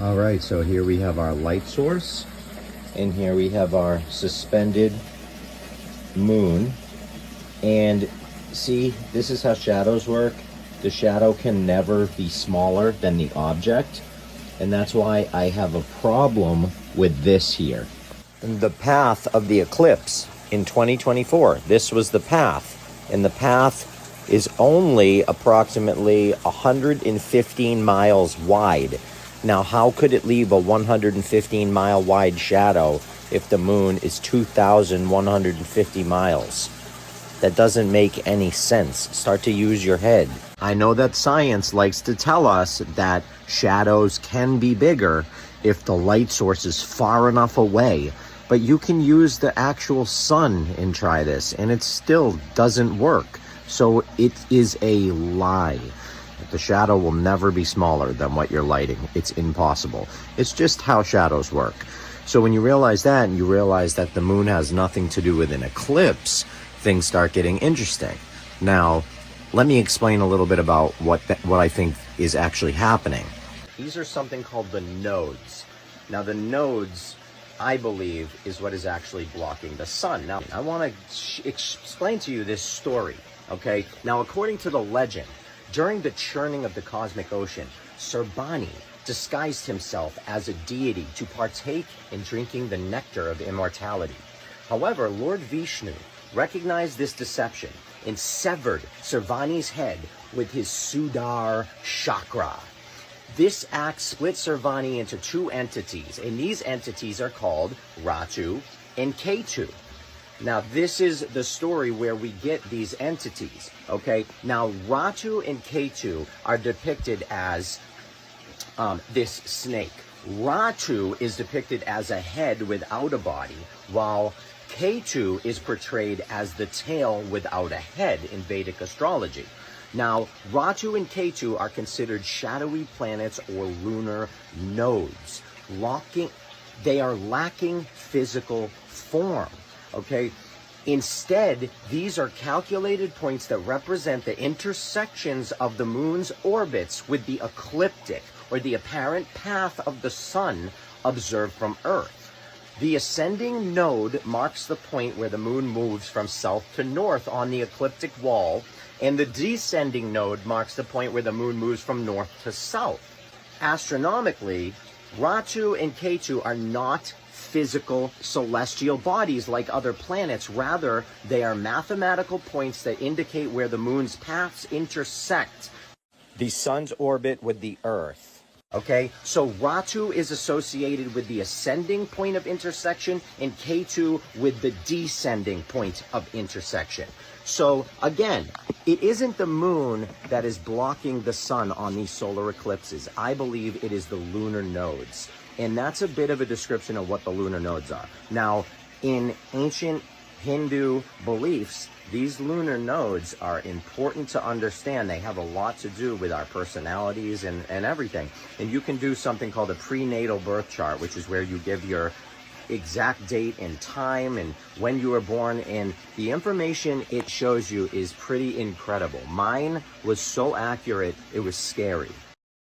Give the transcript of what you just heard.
All right, so here we have our light source, and here we have our suspended moon. And see, this is how shadows work. The shadow can never be smaller than the object, and that's why I have a problem with this here. The path of the eclipse in 2024, this was the path, and the path is only approximately 115 miles wide. Now, how could it leave a 115 mile wide shadow if the moon is 2,150 miles? That doesn't make any sense. Start to use your head. I know that science likes to tell us that shadows can be bigger if the light source is far enough away, but you can use the actual sun and try this, and it still doesn't work. So it is a lie. The shadow will never be smaller than what you're lighting. It's impossible. It's just how shadows work. So when you realize that, and you realize that the moon has nothing to do with an eclipse, things start getting interesting. Now, let me explain a little bit about what I think is actually happening. These are something called the nodes. Now, the nodes, I believe, is what is actually blocking the sun. Now, I want to explain to you this story, okay? Now, according to the legend, during the churning of the cosmic ocean, Sarbani disguised himself as a deity to partake in drinking the nectar of immortality. However, Lord Vishnu recognized this deception and severed Sarbani's head with his Sudar chakra. This act split Sarbani into two entities, and these entities are called Ratu and Ketu. Now, this is the story where we get these entities, okay? Now, Ratu and Ketu are depicted as this snake. Ratu is depicted as a head without a body, while Ketu is portrayed as the tail without a head in Vedic astrology. Now, Ratu and Ketu are considered shadowy planets or lunar nodes. They are lacking physical form. Okay, instead, these are calculated points that represent the intersections of the moon's orbits with the ecliptic, or the apparent path of the sun observed from Earth. The ascending node marks the point where the moon moves from south to north on the ecliptic wall, and the descending node marks the point where the moon moves from north to south. Astronomically, Ratu and Ketu are not physical celestial bodies like other planets. Rather, they are mathematical points that indicate where the moon's paths intersect the sun's orbit with the Earth. Okay, so Ratu is associated with the ascending point of intersection and Ketu with the descending point of intersection. So again, it isn't the moon that is blocking the sun on these solar eclipses. I believe it is the lunar nodes. And that's a bit of a description of what the lunar nodes are. Now, in ancient Hindu beliefs, these lunar nodes are important to understand. They have a lot to do with our personalities and everything. And you can do something called a prenatal birth chart, which is where you give your exact date and time and when you were born, and the information it shows you is pretty incredible. Mine was so accurate, it was scary.